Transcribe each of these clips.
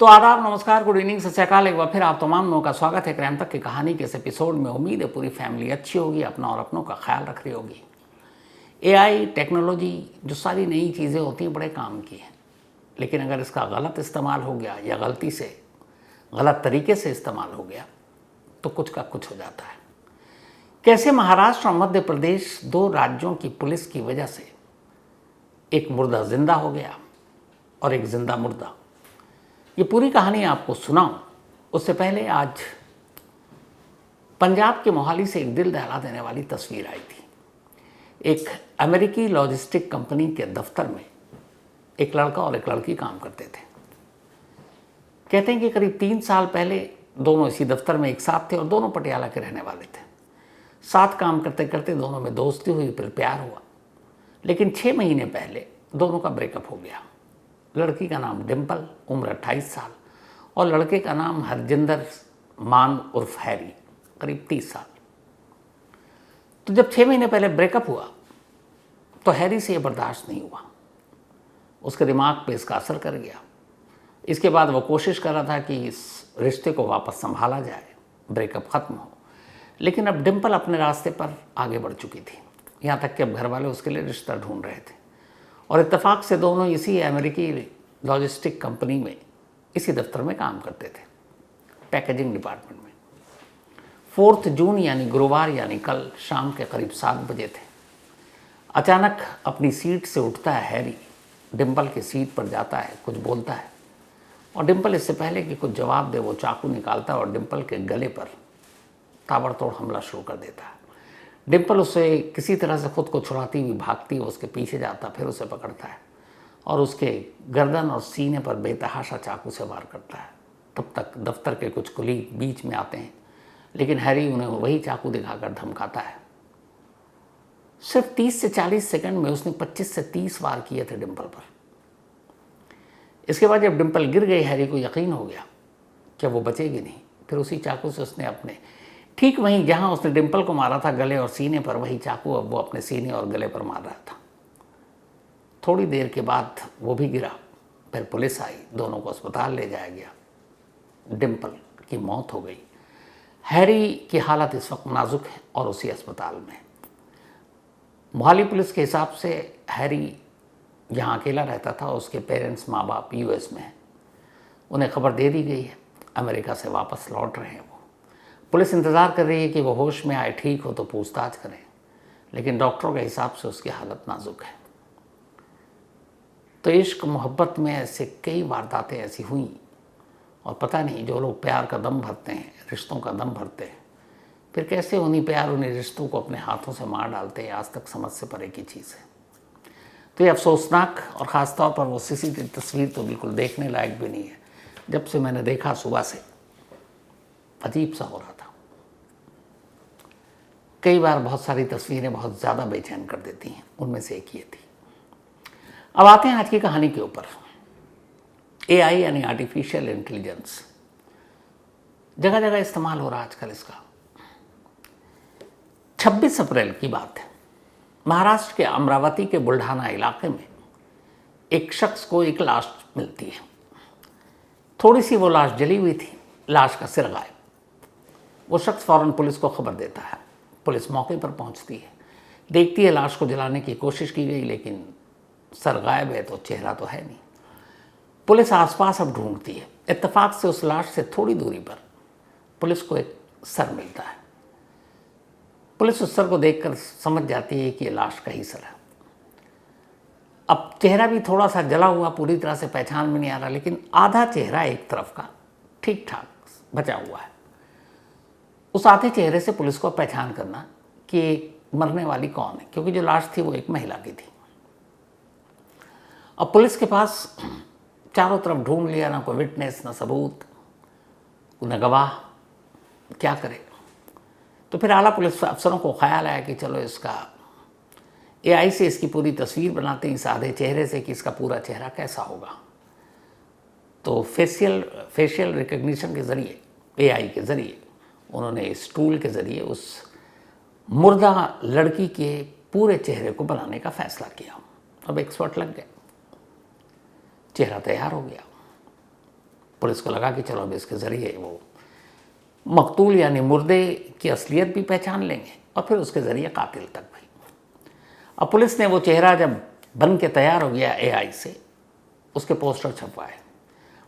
तो आदाब, नमस्कार, गुड इवनिंग, सत श्री अकाल। एक बार फिर आप तमाम लोगों का स्वागत है क्राइम तक की कहानी के इस एपिसोड में। उम्मीद है पूरी फैमिली अच्छी होगी, अपना और अपनों का ख्याल रख रही होगी। एआई टेक्नोलॉजी जो सारी नई चीज़ें होती हैं बड़े काम की हैं, लेकिन अगर इसका गलत इस्तेमाल हो गया या गलती से गलत तरीके से इस्तेमाल हो गया तो कुछ का कुछ हो जाता है। कैसे महाराष्ट्र और मध्य प्रदेश दो राज्यों की पुलिस की वजह से एक मुर्दा जिंदा हो गया और एक जिंदा मुर्दा। ये पूरी कहानी आपको सुनाऊं उससे पहले आज पंजाब के मोहाली से एक दिल दहला देने वाली तस्वीर आई थी। एक अमेरिकी लॉजिस्टिक कंपनी के दफ्तर में एक लड़का और एक लड़की काम करते थे। कहते हैं कि करीब 3 साल पहले दोनों इसी दफ्तर में एक साथ थे और दोनों पटियाला के रहने वाले थे। साथ काम करते करते दोनों में दोस्ती हुई, फिर प्यार हुआ। लेकिन 6 महीने पहले दोनों का ब्रेकअप हो गया। लड़की का नाम डिम्पल, उम्र 28 साल, और लड़के का नाम हरजिंदर मान उर्फ हैरी, करीब 30 साल। तो जब 6 महीने पहले ब्रेकअप हुआ तो हैरी से ये बर्दाश्त नहीं हुआ। उसके दिमाग पे इसका असर कर गया। इसके बाद वो कोशिश कर रहा था कि इस रिश्ते को वापस संभाला जाए, ब्रेकअप ख़त्म हो। लेकिन अब डिम्पल अपने रास्ते पर आगे बढ़ चुकी थी, यहाँ तक कि अब घर वाले उसके लिए रिश्ता ढूंढ रहे थे। और इत्तेफाक से दोनों इसी अमेरिकी लॉजिस्टिक कंपनी में इसी दफ्तर में काम करते थे, पैकेजिंग डिपार्टमेंट में। 4 जून यानी गुरुवार, यानी कल शाम के करीब 7 बजे थे। अचानक अपनी सीट से उठता है हैरी, डिम्पल की सीट पर जाता है, कुछ बोलता है, और डिम्पल इससे पहले कि कुछ जवाब दे वो चाकू निकालता है और डिम्पल के गले पर ताबड़तोड़ हमला शुरू कर देता है। डिम्पल उससे किसी तरह से खुद को छुड़ाती हुई भागती है, उसके पीछे जाता, फिर उसे पकड़ता है और उसके गर्दन और सीने पर बेतहाशा चाकू से वार करता है। तब तक दफ्तर के कुछ कुलीग बीच में आते हैं, लेकिन हैरी उन्हें वही चाकू दिखाकर धमकाता है। सिर्फ 30 से 40 सेकंड में उसने 25 से 30 वार किए थे डिम्पल पर। इसके बाद जब डिम्पल गिर गई, हैरी को यकीन हो गया कि वो बचेगी नहीं। फिर उसी चाकू से उसने अपने ठीक वहीं जहां उसने डिम्पल को मारा था, गले और सीने पर, वही चाकू अब वो अपने सीने और गले पर मार रहा था। थोड़ी देर के बाद वो भी गिरा। फिर पुलिस आई, दोनों को अस्पताल ले जाया गया। डिम्पल की मौत हो गई। हैरी की हालत इस वक्त नाजुक है और उसी अस्पताल में। मोहाली पुलिस के हिसाब से हैरी यहाँ अकेला रहता था। उसके पेरेंट्स, माँ बाप यूएस में हैं। उन्हें खबर दे दी गई है, अमेरिका से वापस लौट रहे हैं वो। पुलिस इंतज़ार कर रही है कि वो होश में आए, ठीक हो तो पूछताछ करें, लेकिन डॉक्टरों के हिसाब से उसकी हालत नाजुक है। तो इश्क मोहब्बत में ऐसे कई वारदातें ऐसी हुई, और पता नहीं जो लोग प्यार का दम भरते हैं, रिश्तों का दम भरते हैं, फिर कैसे उन्हीं प्यार, उन्हीं रिश्तों को अपने हाथों से मार डालते हैं, आज तक समझ से परे की चीज़ है। तो ये अफसोसनाक, और ख़ास तौर पर वो सीसीटीवी तस्वीर तो बिल्कुल देखने लायक भी नहीं है। जब से मैंने देखा सुबह से अजीब सा हो रहा था। कई बार बहुत सारी तस्वीरें बहुत ज़्यादा बेचैन कर देती हैं, उनमें से एक ये थी। अब आते हैं आज की कहानी के ऊपर। एआई यानी आर्टिफिशियल इंटेलिजेंस जगह जगह इस्तेमाल हो रहा है आजकल इसका। 26 अप्रैल की बात है, महाराष्ट्र के अमरावती के बुल्ढाना इलाके में एक शख्स को एक लाश मिलती है। थोड़ी सी वो लाश जली हुई थी, लाश का सिर गायब। वो शख्स फौरन पुलिस को खबर देता है। पुलिस मौके पर पहुंचती है, देखती है लाश को जलाने की कोशिश की गई, लेकिन सर गायब है तो चेहरा तो है नहीं। पुलिस आसपास अब ढूंढती है। इत्तेफाक से उस लाश से थोड़ी दूरी पर पुलिस को एक सर मिलता है। पुलिस उस सर को देखकर समझ जाती है कि ये लाश का ही सर है। अब चेहरा भी थोड़ा सा जला हुआ, पूरी तरह से पहचान में नहीं आ रहा, लेकिन आधा चेहरा एक तरफ का ठीक ठाक बचा हुआ है। उस आधे चेहरे से पुलिस को पहचान करना कि मरने वाली कौन है, क्योंकि जो लाश थी वो एक महिला की थी। अब पुलिस के पास चारों तरफ ढूंढ लिया, ना कोई विटनेस, ना सबूत, न गवाह, क्या करे। तो फिर आला पुलिस अफसरों को ख्याल आया कि चलो इसका एआई से इसकी पूरी तस्वीर बनाते हैं, इस आधे चेहरे से, कि इसका पूरा चेहरा कैसा होगा। तो फेशियल रिकग्निशन के ज़रिए, एआई के ज़रिए, उन्होंने इस टूल के ज़रिए उस मुर्दा लड़की के पूरे चेहरे को बनाने का फैसला किया। अब एक्सपर्ट लग गए, चेहरा तैयार हो गया। पुलिस को लगा कि चलो अब इसके ज़रिए वो मकतूल यानी मुर्दे की असलियत भी पहचान लेंगे और फिर उसके ज़रिए कातिल तक भी। अब पुलिस ने वो चेहरा जब बन के तैयार हो गया AI से, उसके पोस्टर छपवाए।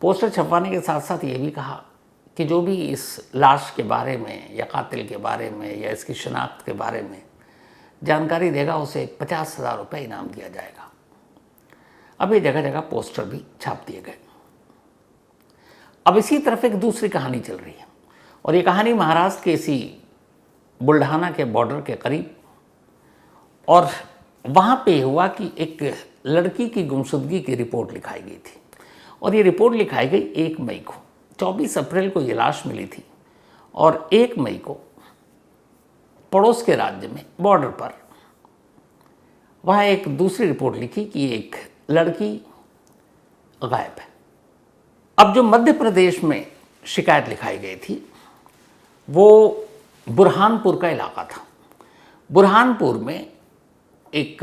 पोस्टर छपवाने के साथ साथ ये भी कहा कि जो भी इस लाश के बारे में या कातिल के बारे में या इसकी शनाख्त के बारे में जानकारी देगा उसे 50,000 रुपये इनाम दिया जाएगा। अब ये जगह जगह पोस्टर भी छाप दिए गए। अब इसी तरफ एक दूसरी कहानी चल रही है और ये कहानी महाराष्ट्र के इसी बुल्ढाना के बॉर्डर के करीब, और वहाँ पे हुआ कि एक लड़की की गुमशुदगी की रिपोर्ट लिखाई गई थी और ये रिपोर्ट लिखाई गई 1 मई को। 24 अप्रैल को ये लाश मिली थी और 1 मई को पड़ोस के राज्य में बॉर्डर पर वहाँ एक दूसरी रिपोर्ट लिखी कि एक लड़की गायब है। अब जो मध्य प्रदेश में शिकायत लिखाई गई थी वो बुरहानपुर का इलाका था। बुरहानपुर में एक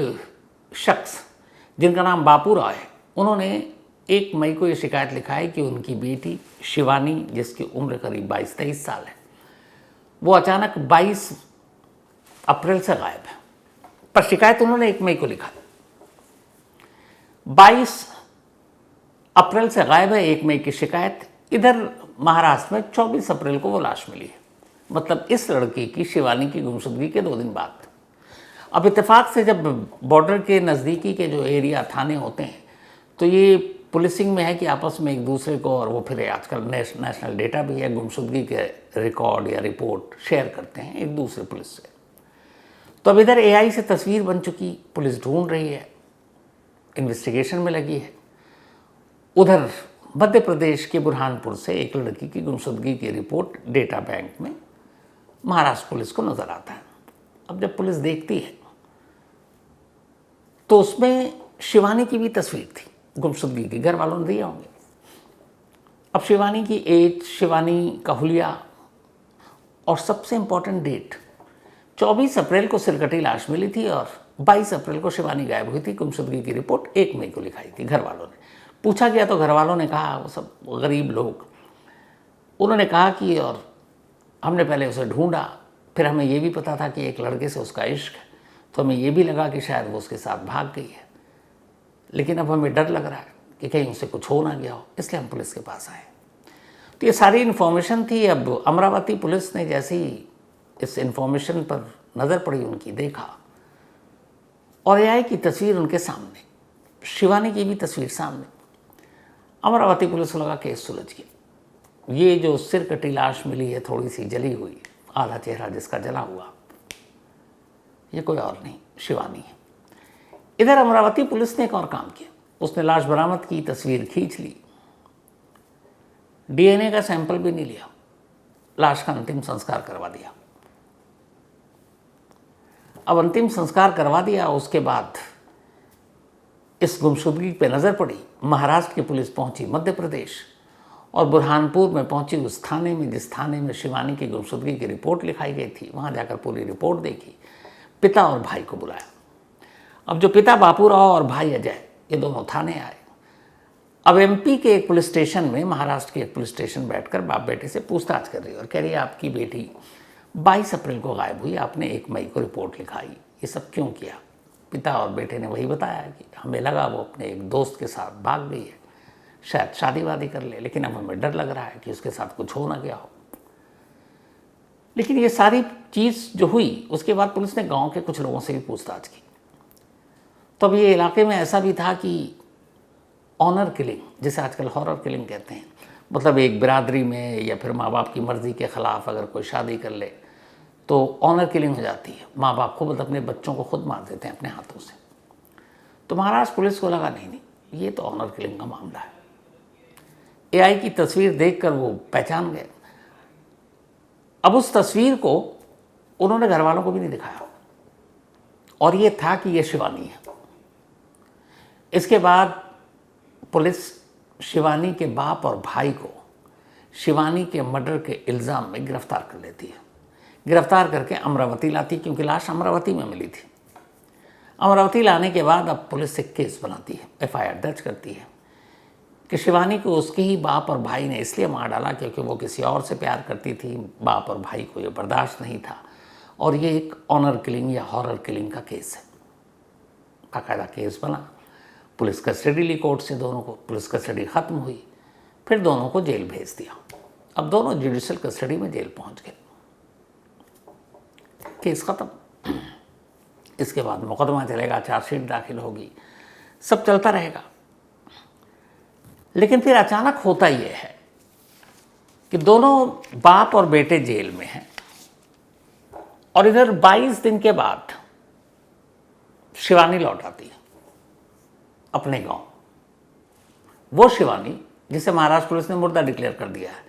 शख्स जिनका नाम बापू राव है, उन्होंने 1 मई को ये शिकायत लिखा है कि उनकी बेटी शिवानी, जिसकी उम्र करीब 22-23 साल है, वो अचानक 22 अप्रैल से गायब है। पर शिकायत उन्होंने 1 मई को लिखा। 22 अप्रैल से गायब है, 1 मई की शिकायत। इधर महाराष्ट्र में 24 अप्रैल को वो लाश मिली है, मतलब इस लड़की की, शिवानी की गुमशुदगी के 2 दिन बाद। अब इत्तेफाक से जब बॉर्डर के नज़दीकी के जो एरिया थाने होते हैं तो ये पुलिसिंग में है कि आपस में एक दूसरे को, और वो फिर आजकल नेशनल डेटा भी है, गुमशुदगी के रिकॉर्ड या रिपोर्ट शेयर करते हैं एक दूसरे पुलिस से। तो अब इधर AI से तस्वीर बन चुकी, पुलिस ढूंढ रही है, इन्वेस्टिगेशन में लगी है। उधर मध्य प्रदेश के बुरहानपुर से एक लड़की की गुमशुदगी की रिपोर्ट डेटा बैंक में महाराष्ट्र पुलिस को नज़र आता है। अब जब पुलिस देखती है तो उसमें शिवानी की भी तस्वीर थी गुमशुदगी की, घर वालों ने दिए होंगे। अब शिवानी की एज, शिवानी का हुलिया और सबसे इम्पोर्टेंट डेट, 24 अप्रैल को सिरकटी लाश मिली थी और 22 अप्रैल को शिवानी गायब हुई थी। गुमशुदगी की रिपोर्ट 1 मई को लिखाई थी। घर वालों ने पूछा गया तो घर वालों ने कहा, वो सब गरीब लोग, उन्होंने कहा कि और हमने पहले उसे ढूंढा, फिर हमें ये भी पता था कि एक लड़के से उसका इश्क है, तो हमें ये भी लगा कि शायद वो उसके साथ भाग गई है, लेकिन अब हमें डर लग रहा है कि कहीं उसे कुछ हो ना गया हो, इसलिए हम पुलिस के पास आए। तो ये सारी इन्फॉर्मेशन थी। अब अमरावती पुलिस ने जैसे ही इस इन्फॉर्मेशन पर नज़र पड़ी उनकी, देखा और AI की तस्वीर उनके सामने, शिवानी की भी तस्वीर सामने, अमरावती पुलिस को लगा केस सुलझ गया। ये जो सिर कटी लाश मिली है, थोड़ी सी जली हुई, आधा चेहरा जिसका जला हुआ, ये कोई और नहीं, शिवानी है। इधर अमरावती पुलिस ने एक और काम किया, उसने लाश बरामद की, तस्वीर खींच ली, DNA का सैंपल भी नहीं लिया, लाश का अंतिम संस्कार करवा दिया। अब अंतिम संस्कार करवा दिया, उसके बाद इस गुमशुदगी पे नज़र पड़ी। महाराष्ट्र की पुलिस पहुंची मध्य प्रदेश और बुरहानपुर में पहुंची उस थाने में जिस थाने में शिवानी की गुमशुदगी की रिपोर्ट लिखाई गई थी। वहां जाकर पूरी रिपोर्ट देखी, पिता और भाई को बुलाया। अब जो पिता बापूराव और भाई अजय, ये दोनों थाने आए। अब MP के एक पुलिस स्टेशन में, महाराष्ट्र के एक पुलिस स्टेशन बैठकर बाप बेटे से पूछताछ कर रही है और कह रही है, आपकी बेटी 22 अप्रैल को गायब हुई, आपने 1 मई को रिपोर्ट लिखाई, ये सब क्यों किया? पिता और बेटे ने वही बताया कि हमें लगा वो अपने एक दोस्त के साथ भाग गई है, शायद शादी वादी कर ले, लेकिन अब हमें डर लग रहा है कि उसके साथ कुछ हो ना गया हो। लेकिन ये सारी चीज़ जो हुई, उसके बाद पुलिस ने गांव के कुछ लोगों से भी पूछताछ की। तो अब ये इलाके में ऐसा भी था कि ऑनर किलिंग, जिसे आजकल हॉरर किलिंग कहते हैं, मतलब एक बिरादरी में या फिर माँ बाप की मर्ज़ी के ख़िलाफ़ अगर कोई शादी कर ले तो ऑनर किलिंग हो जाती है। माँ बाप खुद अपने बच्चों को खुद मार देते हैं अपने हाथों से। तो महाराष्ट्र पुलिस को लगा नहीं, ये तो ऑनर किलिंग का मामला है। AI की तस्वीर देखकर वो पहचान गए। अब उस तस्वीर को उन्होंने घर वालों को भी नहीं दिखाया और ये था कि ये शिवानी है। इसके बाद पुलिस शिवानी के बाप और भाई को शिवानी के मर्डर के इल्ज़ाम में गिरफ्तार कर लेती है। गिरफ्तार करके अमरावती लाती, क्योंकि लाश अमरावती में मिली थी। अमरावती लाने के बाद अब पुलिस एक केस बनाती है, FIR दर्ज करती है कि शिवानी को उसके ही बाप और भाई ने इसलिए मार डाला क्योंकि वो किसी और से प्यार करती थी। बाप और भाई को ये बर्दाश्त नहीं था और ये एक ऑनर किलिंग या हॉरर किलिंग का केस है। बाकायदा केस बना, पुलिस कस्टडी ली कोर्ट से दोनों को, पुलिस कस्टडी ख़त्म हुई, फिर दोनों को जेल भेज दिया। अब दोनों जुडिशल कस्टडी में जेल पहुंच गए, केस ख़त्म। इसके बाद मुकदमा चलेगा, चार्जशीट दाखिल होगी, सब चलता रहेगा। लेकिन फिर अचानक होता यह है कि दोनों बाप और बेटे जेल में हैं और इधर 22 दिन के बाद शिवानी लौट आती है अपने गांव। वो शिवानी जिसे महाराष्ट्र पुलिस ने मुर्दा डिक्लेयर कर दिया है,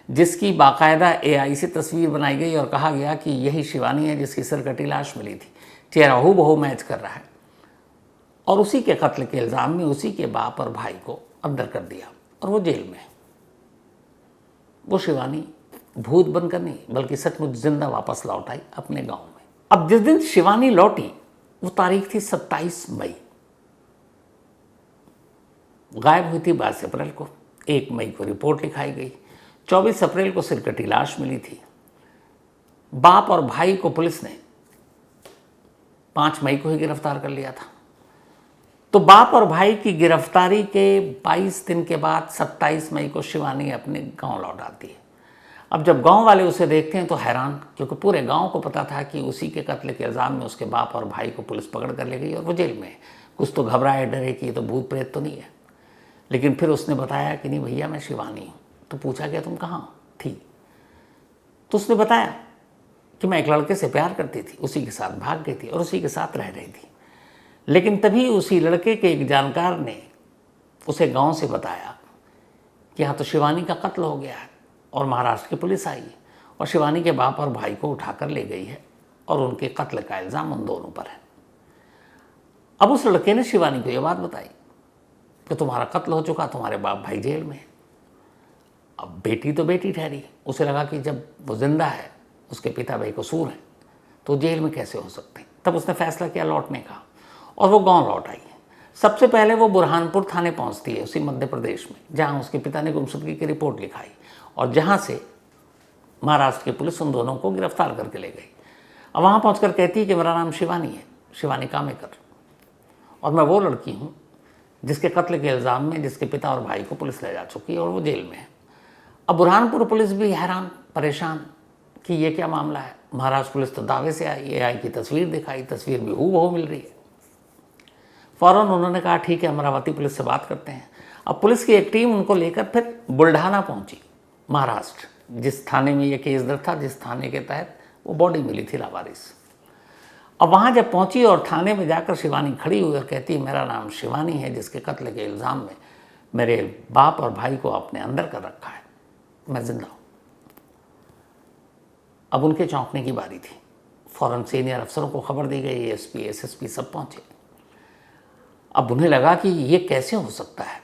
जिसकी बाकायदा एआई से तस्वीर बनाई गई और कहा गया कि यही शिवानी है जिसकी सिरकटी लाश मिली थी, चेहरा हूबहू मैच कर रहा है, और उसी के कत्ल के इल्ज़ाम में उसी के बाप और भाई को अंदर कर दिया और वो जेल में। वो शिवानी भूत बनकर नहीं बल्कि सचमुच जिंदा वापस लौट आई अपने गांव में। अब जिस दिन शिवानी लौटी वो तारीख थी 27 मई। गायब हुई थी 22 अप्रैल को, 1 मई को रिपोर्ट लिखाई गई, 24 अप्रैल को सिरकटी लाश मिली थी। बाप और भाई को पुलिस ने 5 मई को ही गिरफ्तार कर लिया था। तो बाप और भाई की गिरफ्तारी के 22 दिन के बाद 27 मई को शिवानी अपने गांव लौट आती है। अब जब गांव वाले उसे देखते हैं तो हैरान, क्योंकि पूरे गांव को पता था कि उसी के कत्ल के इल्ज़ाम में उसके बाप और भाई को पुलिस पकड़ कर ले गई और वो जेल में है। कुछ तो घबराए डरे कि ये तो भूत प्रेत तो नहीं है, लेकिन फिर उसने बताया कि नहीं भैया मैं शिवानी हूँ। तो पूछा गया तुम कहाँ थी? तो उसने बताया कि मैं एक लड़के से प्यार करती थी, उसी के साथ भाग गई थी और उसी के साथ रह रही थी। लेकिन तभी उसी लड़के के एक जानकार ने उसे गांव से बताया कि यहाँ तो शिवानी का कत्ल हो गया है और महाराष्ट्र की पुलिस आई और शिवानी के बाप और भाई को उठाकर ले गई है और उनके कत्ल का इल्ज़ाम उन दोनों पर है। अब उस लड़के ने शिवानी को यह बात बताई कि तुम्हारा कत्ल हो चुका, तुम्हारे बाप भाई जेल में है। अब बेटी तो बेटी ठहरी, उसे लगा कि जब वो जिंदा है, उसके पिता भाई कसूर है, तो जेल में कैसे हो सकते। तब उसने फैसला किया लौटने का और वो गांव लौट आई है। सबसे पहले वो बुरहानपुर थाने पहुंचती है, उसी मध्य प्रदेश में, जहां उसके पिता ने गुमशुदगी की रिपोर्ट लिखाई और जहां से महाराष्ट्र की पुलिस उन दोनों को गिरफ्तार करके ले गई। अब वहां पहुंचकर कहती है कि मेरा नाम शिवानी है, शिवानी कामेकर, और मैं वो लड़की हूँ जिसके कत्ल के इल्ज़ाम में जिसके पिता और भाई को पुलिस ले जा चुकी है और वो जेल में है। अब बुरहानपुर पुलिस भी हैरान परेशान कि ये क्या मामला है। महाराष्ट्र पुलिस तो दावे से आई, एआई की तस्वीर दिखाई, तस्वीर भी हूबहू मिल रही है। फ़ौरन उन्होंने कहा ठीक है अमरावती पुलिस से बात करते हैं। अब पुलिस की एक टीम उनको लेकर फिर बुल्ढाना पहुंची, महाराष्ट्र, जिस थाने में ये केस दर्ज था, जिस थाने के तहत वो बॉडी मिली थी लावारिस। अब वहाँ जब पहुंची और थाने में जाकर शिवानी खड़ी हुई और कहती मेरा नाम शिवानी है जिसके कत्ल के इल्ज़ाम में मेरे बाप और भाई को आपने अंदर कर रखा है, मैं जिंदा हूँ। अब उनके चौंकने की बारी थी। फ़ौरन सीनियर अफसरों को खबर दी गई, एसपी एसएसपी सब पहुँचे। अब उन्हें लगा कि ये कैसे हो सकता है,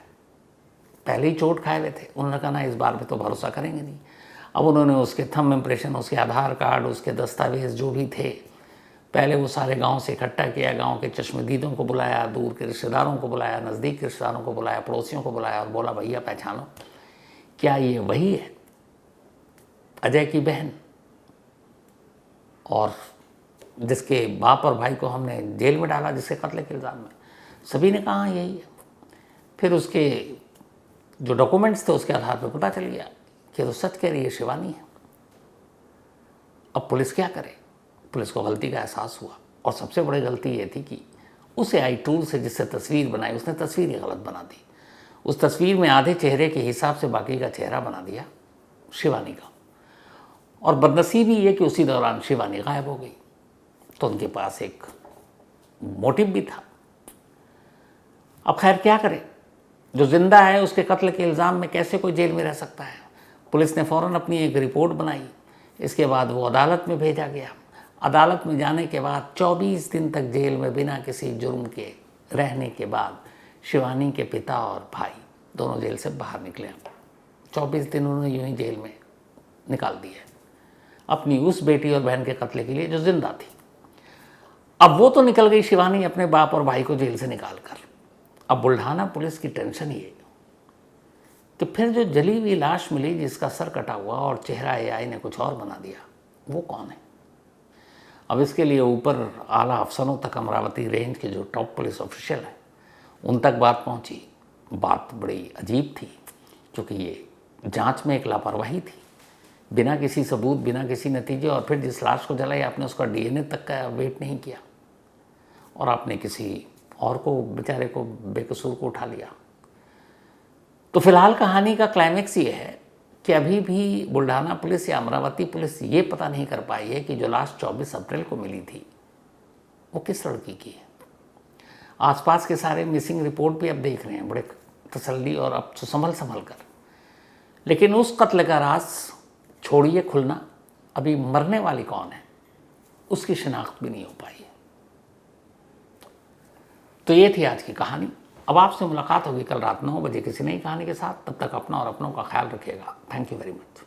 पहले ही चोट खाए हुए थे। उन्होंने कहा ना इस बार पे तो भरोसा करेंगे नहीं। अब उन्होंने उसके थंब इम्प्रेशन, उसके आधार कार्ड, उसके दस्तावेज जो भी थे, पहले वो सारे गांव से इकट्ठा किया। गांव के चश्मदीदों को बुलाया, दूर के रिश्तेदारों को बुलाया, नज़दीक के रिश्तेदारों को बुलाया, पड़ोसियों को बुलाया और बोला भैया पहचानो, क्या ये वही है अजय की बहन और जिसके बाप और भाई को हमने जेल में डाला जिसके कत्ल के इल्ज़ाम में? सभी ने कहा यही है। फिर उसके जो डॉक्यूमेंट्स थे उसके आधार पर पता चल गया कि तो सच कह रही है, शिवानी है। अब पुलिस क्या करे? पुलिस को गलती का एहसास हुआ और सबसे बड़ी गलती ये थी कि उस एआई टूल से जिससे तस्वीर बनाई उसने तस्वीर ही गलत बना दी। उस तस्वीर में आधे चेहरे के हिसाब से बाकी का चेहरा बना दिया शिवानी का, और बदनसीबी ये कि उसी दौरान शिवानी गायब हो गई। तो उनके पास एक मोटिव भी था। अब खैर क्या करे, जो जिंदा है उसके कत्ल के इल्ज़ाम में कैसे कोई जेल में रह सकता है। पुलिस ने फ़ौरन अपनी एक रिपोर्ट बनाई। इसके बाद वो अदालत में भेजा गया। अदालत में जाने के बाद 24 दिन तक जेल में बिना किसी जुर्म के रहने के बाद शिवानी के पिता और भाई दोनों जेल से बाहर निकले। 24 दिन उन्होंने यूं ही जेल में निकाल दिए अपनी उस बेटी और बहन के कत्ल के लिए जो जिंदा थी। अब वो तो निकल गई शिवानी अपने बाप और भाई को जेल से निकाल कर। अब बुल्ढाना पुलिस की टेंशन ये कि फिर जो जली हुई लाश मिली जिसका सर कटा हुआ और चेहरा एआई ने कुछ और बना दिया, वो कौन है? अब इसके लिए ऊपर आला अफसरों तक, अमरावती रेंज के जो टॉप पुलिस ऑफिशियल हैं उन तक बात पहुंची। बात बड़ी अजीब थी, क्योंकि ये जांच में एक लापरवाही थी, बिना किसी सबूत, बिना किसी नतीजे, और फिर जिस लाश को जलाई आपने उसका डीएनए तक का वेट नहीं किया और आपने किसी और को, बेचारे को, बेकसूर को उठा लिया। तो फिलहाल कहानी का क्लाइमेक्स ये है कि अभी भी बुल्ढाना पुलिस या अमरावती पुलिस ये पता नहीं कर पाई है कि जो लाश 24 अप्रैल को मिली थी वो किस लड़की की है। आसपास के सारे मिसिंग रिपोर्ट भी अब देख रहे हैं बड़े तसल्ली और अब तो संभल कर, लेकिन उस कत्ल का राज छोड़िए खुलना, अभी मरने वाली कौन है उसकी शिनाख्त भी नहीं हो पाई है। तो ये थी आज की कहानी। अब आपसे मुलाकात होगी कल रात 9 बजे किसी नई कहानी के साथ। तब तक अपना और अपनों का ख्याल रखिएगा। Thank you very much.